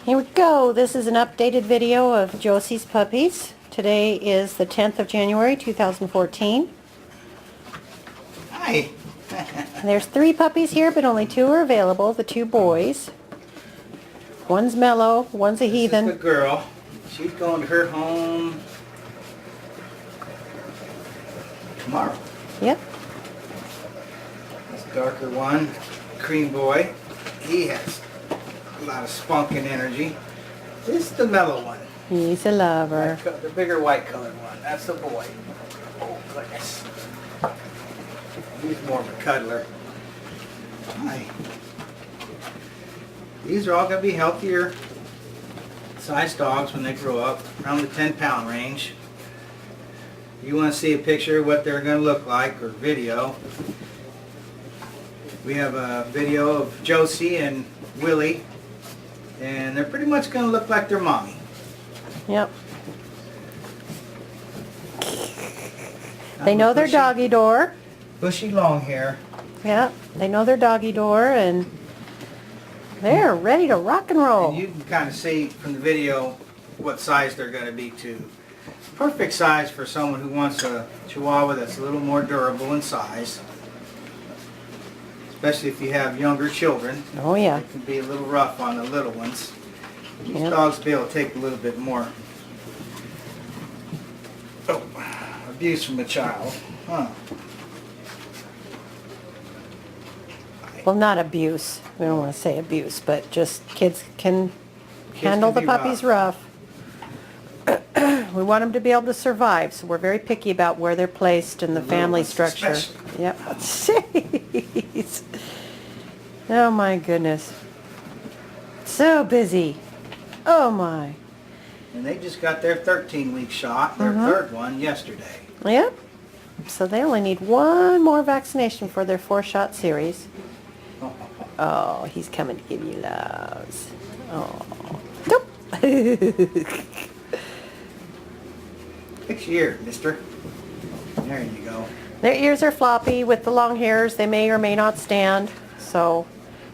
Here we go. This is an updated video of Josie's puppies. Today is the 10th of January 2014. Hi. There's 3 puppies here, but only 2 are available. The 2 boys. One's Mellow, one's a heathen. This is the girl. She's going to her home tomorrow. Yep. This darker one, Cream Boy, he has a lot of spunk and energy. This is the mellow one. He's a lover. The bigger white colored one. That's the boy. Oh goodness. He's more of a cuddler. Hi. These are all going to be healthier size dogs when they grow up, around the 10-pound range. You want to see a picture of what they're going to look like, or video. We have a video of Josie and Willie, and they're pretty much going to look like their mommy. Yep. They know their doggy door. Bushy long hair. Yep. They know their doggy door, and they're ready to rock and roll. And you can kind of see from the video what size they're going to be too. Perfect size for someone who wants a Chihuahua that's a little more durable in size. Especially if you have younger children. Oh yeah. It can be a little rough on the little ones. These Yep. dogs will be able to take a little bit more abuse from a child. Huh. Well, not abuse. We don't want to say abuse, but just kids can handle can the be puppies rough. We want them to be able to survive, so we're very picky about where they're placed in the family ones structure. especially. Yep. Jeez. Oh my goodness. So busy. Oh my. And they just got their 13-week shot, their third one yesterday. Yep. So they only need one more vaccination for their 4-shot series. Oh, he's coming to give you loves. Oh. Nope. Fix your ear, mister. There you go. Their ears are floppy with the long hairs. They may or may not stand, so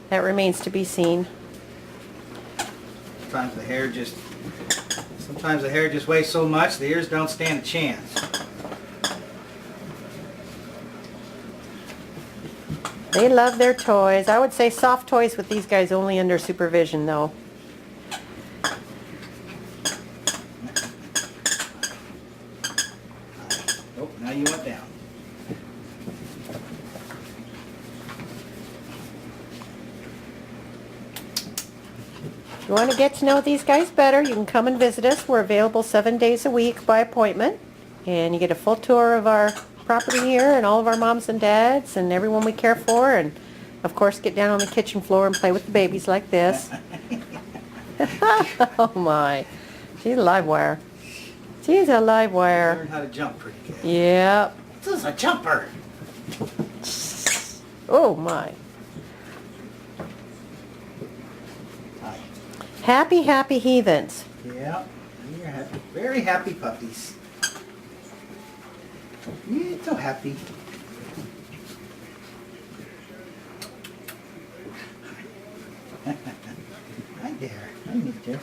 that remains to be seen. Sometimes the hair just weighs so much the ears don't stand a chance. They love their toys. I would say soft toys with these guys only under supervision, though. Oh, now you went down. If you want to get to know these guys better, you can come and visit us. We're available 7 days a week by appointment. And you get a full tour of our property here and all of our moms and dads and everyone we care for. And, of course, get down on the kitchen floor and play with the babies like this. Oh, my. She's a live wire. She's a live wire. Learn how to jump pretty good. Yep. This is a jumper. Oh, my. Hi. Happy, happy heathens. Yeah, you're happy. Very happy puppies. Yeah, so happy. Hi there. Hi, mister.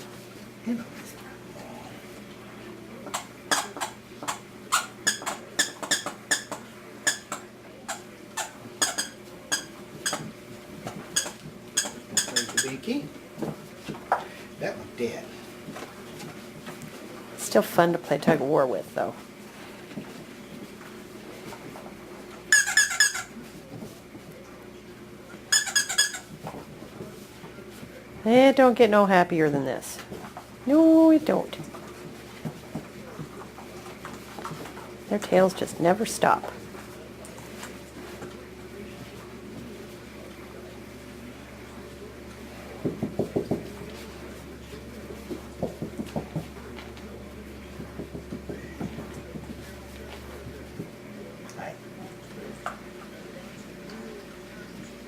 Hello, mister. There's the binky. That one's dead. Still fun to play tug of war with, though. It don't get no happier than this. No, it don't. Their tails just never stop. Hi.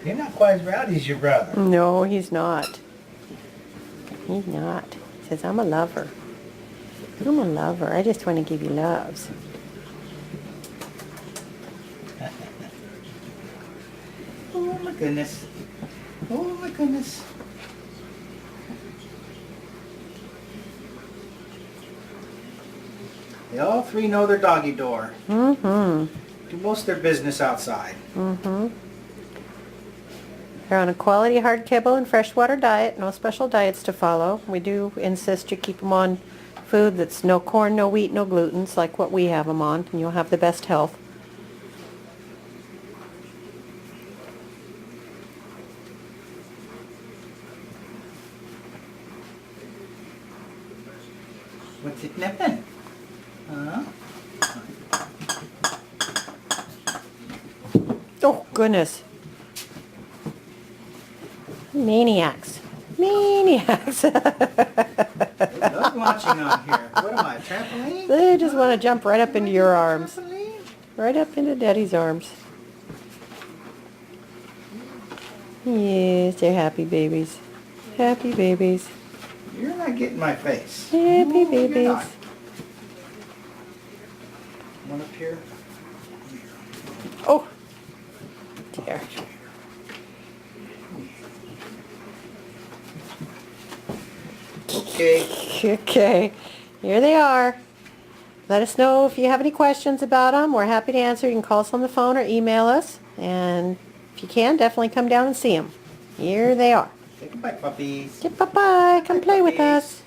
You're not quite as rowdy as your brother. No, he's not. He's not. He says, I'm a lover. I'm a lover. I just want to give you loves. Oh my goodness. Oh my goodness. They all three know their doggy door. Mm-hmm. Do most of their business outside. Mm-hmm. They're on a quality hard kibble and freshwater diet. No special diets to follow. We do insist you keep them on food that's no corn, no wheat, no glutens, like what we have them on, and you'll have the best health. What's it nipping? Huh? Oh, goodness. Maniacs. Maniacs. They love watching on here. What am I, a trampoline? They just want to jump right up into your arms. Trampoline? Right up into Daddy's arms. Yes, they're happy babies. Happy babies. You're not getting my face. Happy No, you're babies. not. One up here. Oh, dear. Okay. Okay, here they are. Let us know if you have any questions about them. We're happy to answer. You can call us on the phone or email us. And if you can, definitely come down and see them. Here they are. Say goodbye, puppies. Okay, bye-bye. Come play with us.